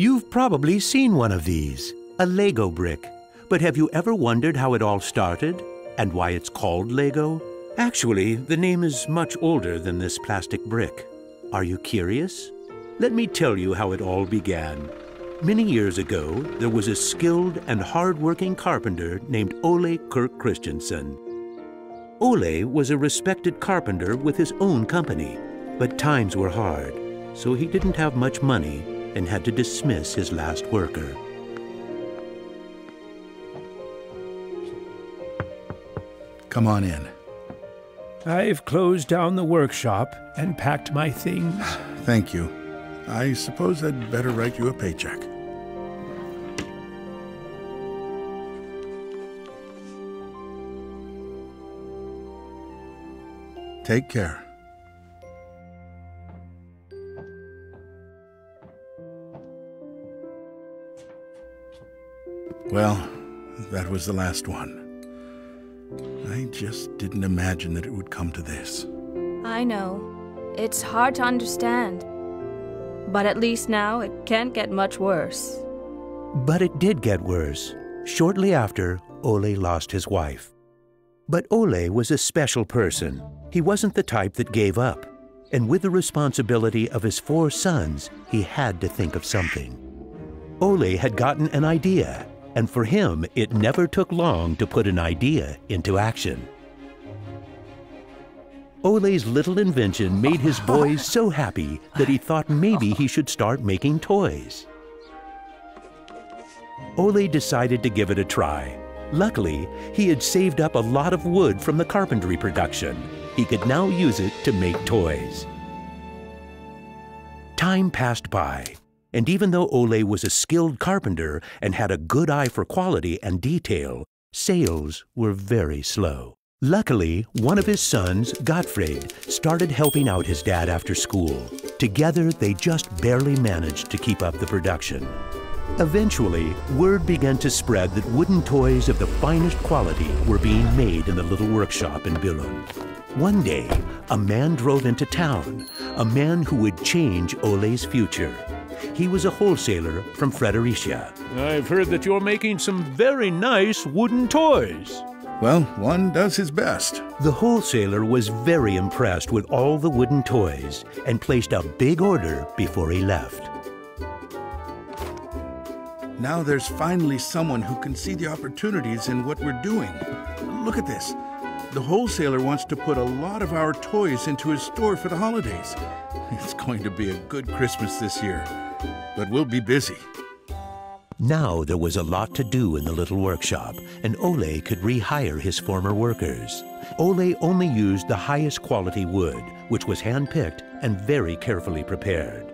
You've probably seen one of these, a Lego brick. But have you ever wondered how it all started and why it's called Lego? Actually, the name is much older than this plastic brick. Are you curious? Let me tell you how it all began. Many years ago, there was a skilled and hard-working carpenter named Ole Kirk Christensen. Ole was a respected carpenter with his own company, but times were hard, so he didn't have much money and had to dismiss his last worker. Come on in. I've closed down the workshop and packed my things. Thank you. I suppose I'd better write you a paycheck. Take care. Well, that was the last one. I just didn't imagine that it would come to this. I know. It's hard to understand. But at least now it can't get much worse. But it did get worse. Shortly after, Ole lost his wife. But Ole was a special person. He wasn't the type that gave up. And with the responsibility of his 4 sons, he had to think of something. Ole had gotten an idea, and for him, it never took long to put an idea into action. Ole's little invention made his boys so happy that he thought maybe he should start making toys. Ole decided to give it a try. Luckily, he had saved up a lot of wood from the carpentry production. He could now use it to make toys. Time passed by, and even though Ole was a skilled carpenter and had a good eye for quality and detail, sales were very slow. Luckily, one of his sons, Gottfried, started helping out his dad after school. Together, they just barely managed to keep up the production. Eventually, word began to spread that wooden toys of the finest quality were being made in the little workshop in Billund. One day, a man drove into town, a man who would change Ole's future. He was a wholesaler from Fredericia. I've heard that you're making some very nice wooden toys. Well, one does his best. The wholesaler was very impressed with all the wooden toys and placed a big order before he left. Now there's finally someone who can see the opportunities in what we're doing. Look at this. The wholesaler wants to put a lot of our toys into his store for the holidays. It's going to be a good Christmas this year, but we'll be busy. Now there was a lot to do in the little workshop, and Ole could rehire his former workers. Ole only used the highest quality wood, which was hand-picked and very carefully prepared.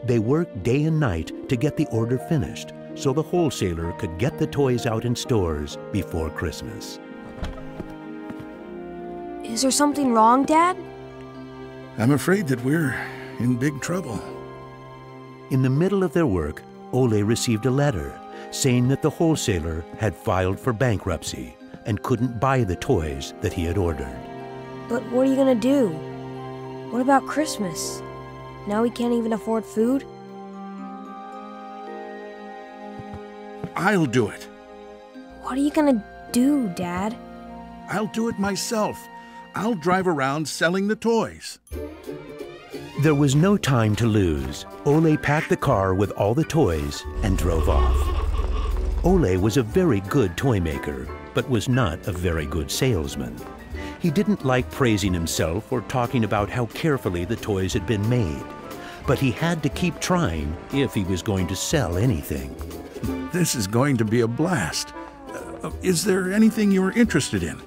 They worked day and night to get the order finished, so the wholesaler could get the toys out in stores before Christmas. Is there something wrong, Dad? I'm afraid that we're in big trouble. In the middle of their work, Ole received a letter saying that the wholesaler had filed for bankruptcy and couldn't buy the toys that he had ordered. But what are you gonna do? What about Christmas? Now we can't even afford food? I'll do it. What are you gonna do, Dad? I'll do it myself. I'll drive around selling the toys. There was no time to lose. Ole packed the car with all the toys and drove off. Ole was a very good toy maker, but was not a very good salesman. He didn't like praising himself or talking about how carefully the toys had been made. But he had to keep trying if he was going to sell anything. This is going to be a blast. Is there anything you're interested in?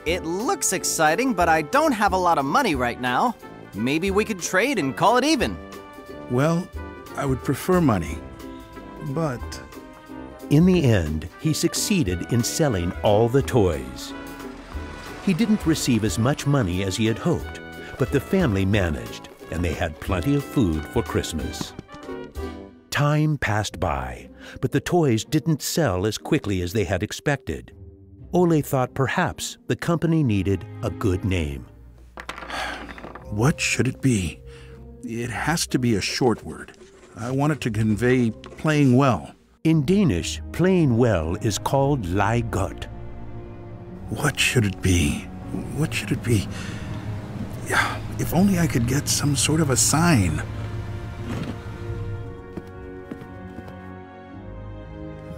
It looks exciting, but I don't have a lot of money right now. Maybe we could trade and call it even. Well, I would prefer money, but... In the end, he succeeded in selling all the toys. He didn't receive as much money as he had hoped, but the family managed, and they had plenty of food for Christmas. Time passed by, but the toys didn't sell as quickly as they had expected. Ole thought perhaps the company needed a good name. What should it be? It has to be a short word. I want it to convey playing well. In Danish, playing well is called lege godt. What should it be? What should it be? Yeah, if only I could get some sort of a sign.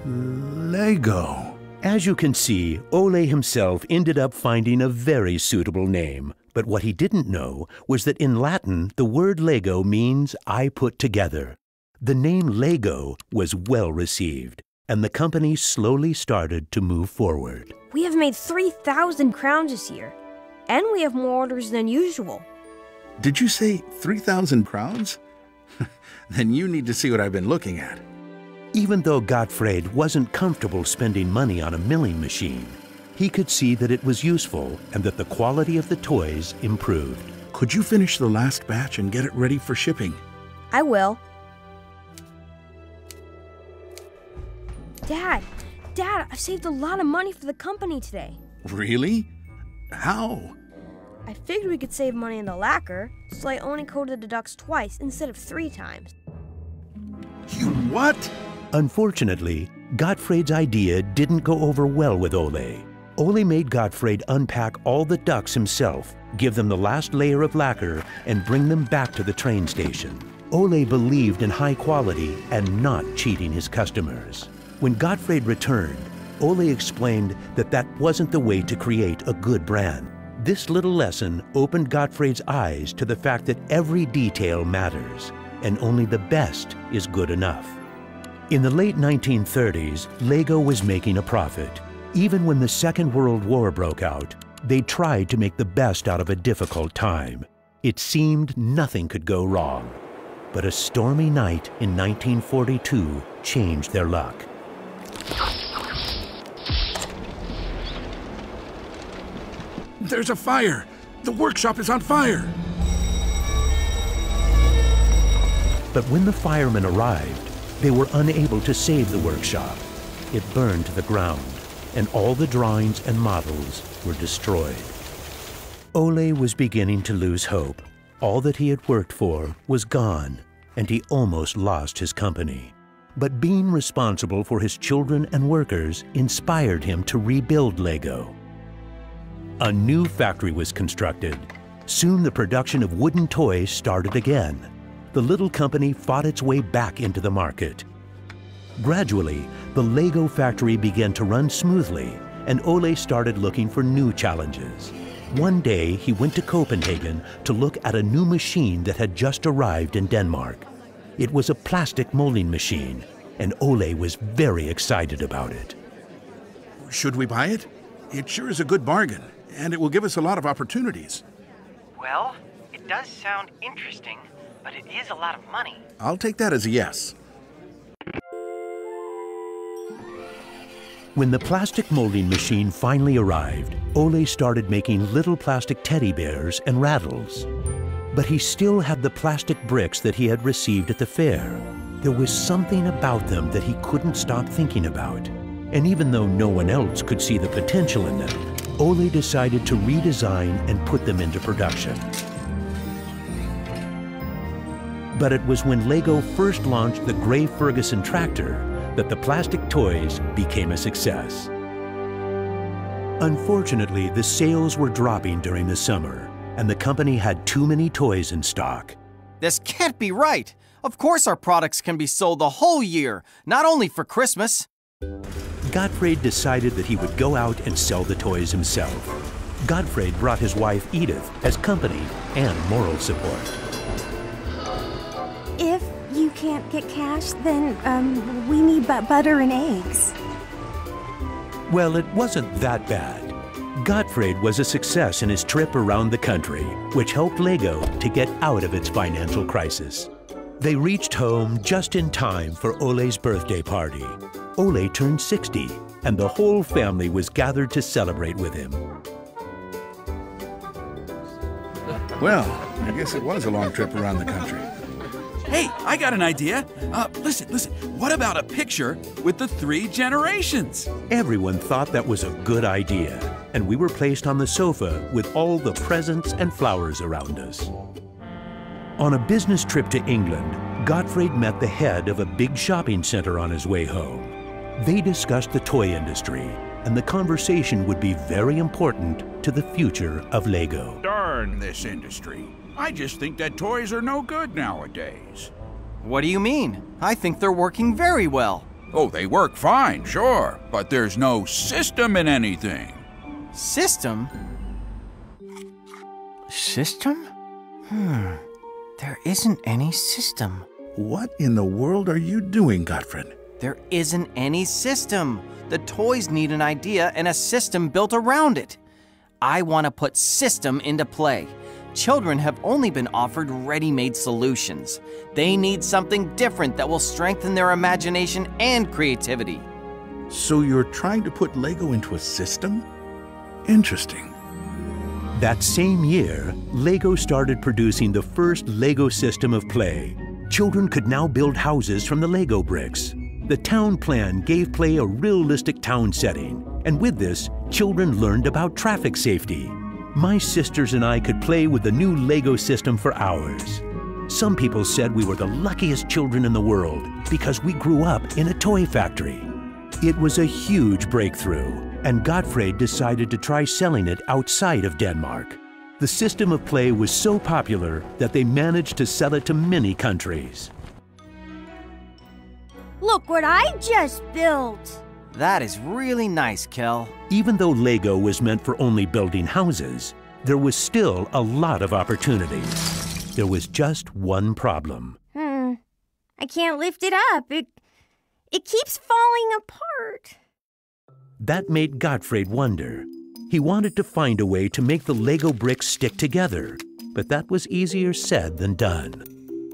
Lego. As you can see, Ole himself ended up finding a very suitable name. But what he didn't know was that in Latin, the word Lego means I put together. The name Lego was well received, and the company slowly started to move forward. We have made 3,000 crowns this year, and we have more orders than usual. Did you say 3,000 crowns? Then you need to see what I've been looking at. Even though Gottfried wasn't comfortable spending money on a milling machine, he could see that it was useful and that the quality of the toys improved. Could you finish the last batch and get it ready for shipping? I will. Dad, I've saved a lot of money for the company today. Really? How? I figured we could save money in the lacquer, so I only coated the ducks twice instead of 3 times. You what? Unfortunately, Gottfried's idea didn't go over well with Ole. Ole made Gottfried unpack all the ducks himself, give them the last layer of lacquer, and bring them back to the train station. Ole believed in high quality and not cheating his customers. When Gottfried returned, Ole explained that that wasn't the way to create a good brand. This little lesson opened Gottfried's eyes to the fact that every detail matters, and only the best is good enough. In the late 1930s, Lego was making a profit. Even when the Second World War broke out, they tried to make the best out of a difficult time. It seemed nothing could go wrong. But a stormy night in 1942 changed their luck. There's a fire! The workshop is on fire! But when the firemen arrived, they were unable to save the workshop. It burned to the ground, and all the drawings and models were destroyed. Ole was beginning to lose hope. All that he had worked for was gone, and he almost lost his company. But being responsible for his children and workers inspired him to rebuild Lego. A new factory was constructed. Soon the production of wooden toys started again. The little company fought its way back into the market. Gradually, the Lego factory began to run smoothly, and Ole started looking for new challenges. One day, he went to Copenhagen to look at a new machine that had just arrived in Denmark. It was a plastic molding machine, and Ole was very excited about it. Should we buy it? It sure is a good bargain, and it will give us a lot of opportunities. Well, it does sound interesting, but it is a lot of money. I'll take that as a yes. When the plastic molding machine finally arrived, Ole started making little plastic teddy bears and rattles. But he still had the plastic bricks that he had received at the fair. There was something about them that he couldn't stop thinking about. And even though no one else could see the potential in them, Ole decided to redesign and put them into production. But it was when Lego first launched the Gray Ferguson tractor that the plastic toys became a success. Unfortunately, the sales were dropping during the summer, and the company had too many toys in stock. This can't be right. Of course our products can be sold the whole year, not only for Christmas. Gottfried decided that he would go out and sell the toys himself. Gottfried brought his wife Edith as company and moral support. If you can't get cash, then we need butter and eggs. Well, it wasn't that bad. Gottfried was a success in his trip around the country, which helped Lego to get out of its financial crisis. They reached home just in time for Ole's birthday party. Ole turned 60, and the whole family was gathered to celebrate with him. Well, I guess it was a long trip around the country. Hey, I got an idea. Listen. What about a picture with the 3 generations? Everyone thought that was a good idea, and we were placed on the sofa with all the presents and flowers around us. On a business trip to England, Gottfried met the head of a big shopping center on his way home. They discussed the toy industry, and the conversation would be very important to the future of Lego. Darn this industry. I just think that toys are no good nowadays. What do you mean? I think they're working very well. Oh, they work fine, sure, but there's no system in anything. System? System? There isn't any system. What in the world are you doing, Gottfried? There isn't any system. The toys need an idea and a system built around it. I want to put system into play. Children have only been offered ready-made solutions. They need something different that will strengthen their imagination and creativity. So you're trying to put Lego into a system? Interesting. That same year, Lego started producing the first Lego system of play. Children could now build houses from the Lego bricks. The town plan gave play a realistic town setting, and with this, children learned about traffic safety. My sisters and I could play with the new Lego system for hours. Some people said we were the luckiest children in the world because we grew up in a toy factory. It was a huge breakthrough, and Gottfried decided to try selling it outside of Denmark. The system of play was so popular that they managed to sell it to many countries. Look what I just built! That is really nice, Kel. Even though Lego was meant for only building houses, there was still a lot of opportunities. There was just one problem. I can't lift it up. It keeps falling apart. That made Gottfried wonder. He wanted to find a way to make the Lego bricks stick together, but that was easier said than done.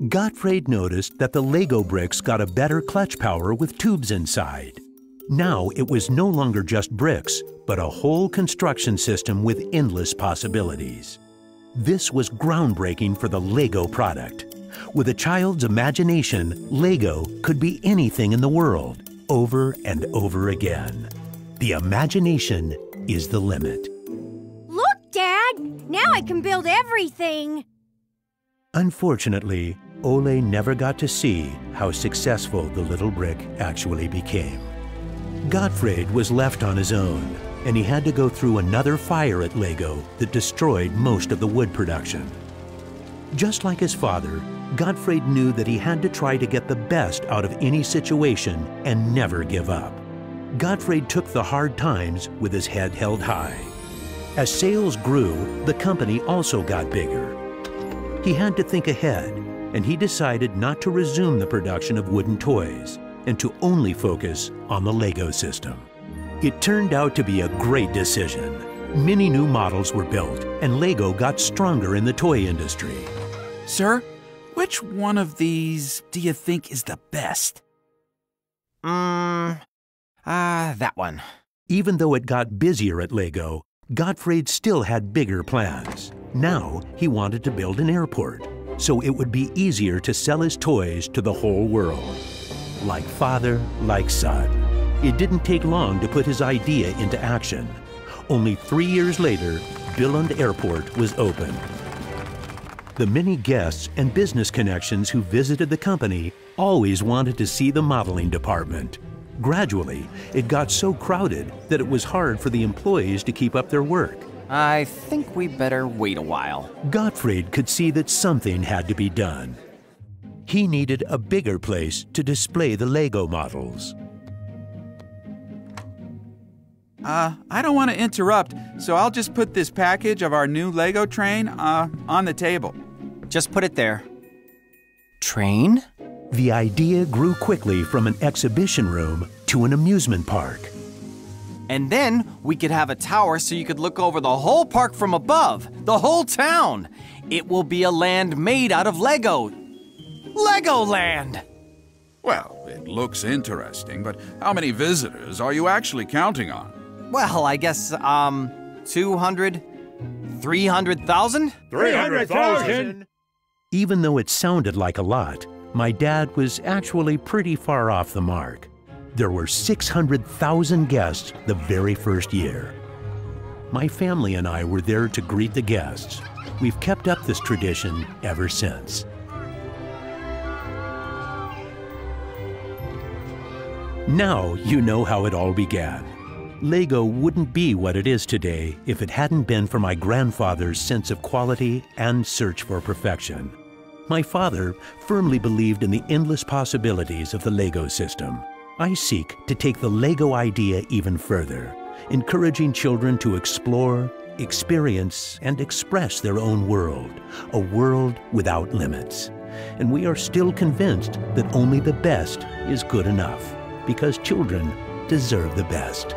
Gottfried noticed that the Lego bricks got a better clutch power with tubes inside. Now it was no longer just bricks, but a whole construction system with endless possibilities. This was groundbreaking for the Lego product. With a child's imagination, Lego could be anything in the world, over and over again. The imagination is the limit. Look, Dad! Now I can build everything! Unfortunately, Ole never got to see how successful the little brick actually became. Gottfried was left on his own, and he had to go through another fire at Lego that destroyed most of the wood production. Just like his father, Gottfried knew that he had to try to get the best out of any situation and never give up. Gottfried took the hard times with his head held high. As sales grew, the company also got bigger. He had to think ahead, and he decided not to resume the production of wooden toys and to only focus on the Lego system. It turned out to be a great decision. Many new models were built, and Lego got stronger in the toy industry. Sir, which one of these do you think is the best? That one. Even though it got busier at Lego, Gottfried still had bigger plans. Now he wanted to build an airport, so it would be easier to sell his toys to the whole world. Like father, like son. It didn't take long to put his idea into action. Only 3 years later, Billund Airport was opened. The many guests and business connections who visited the company always wanted to see the modeling department. Gradually, it got so crowded that it was hard for the employees to keep up their work. I think we better wait a while. Gottfried could see that something had to be done. He needed a bigger place to display the Lego models. I don't want to interrupt, so I'll just put this package of our new Lego train on the table. Just put it there. Train? The idea grew quickly from an exhibition room to an amusement park. And then we could have a tower so you could look over the whole park from above, the whole town. It will be a land made out of Lego. Legoland! Well, it looks interesting, but how many visitors are you actually counting on? Well, I guess, 200, 300,000? 300,000? Even though it sounded like a lot, my dad was actually pretty far off the mark. There were 600,000 guests the very first year. My family and I were there to greet the guests. We've kept up this tradition ever since. Now you know how it all began. Lego wouldn't be what it is today if it hadn't been for my grandfather's sense of quality and search for perfection. My father firmly believed in the endless possibilities of the Lego system. I seek to take the Lego idea even further, encouraging children to explore, experience, and express their own world, a world without limits. And we are still convinced that only the best is good enough, because children deserve the best.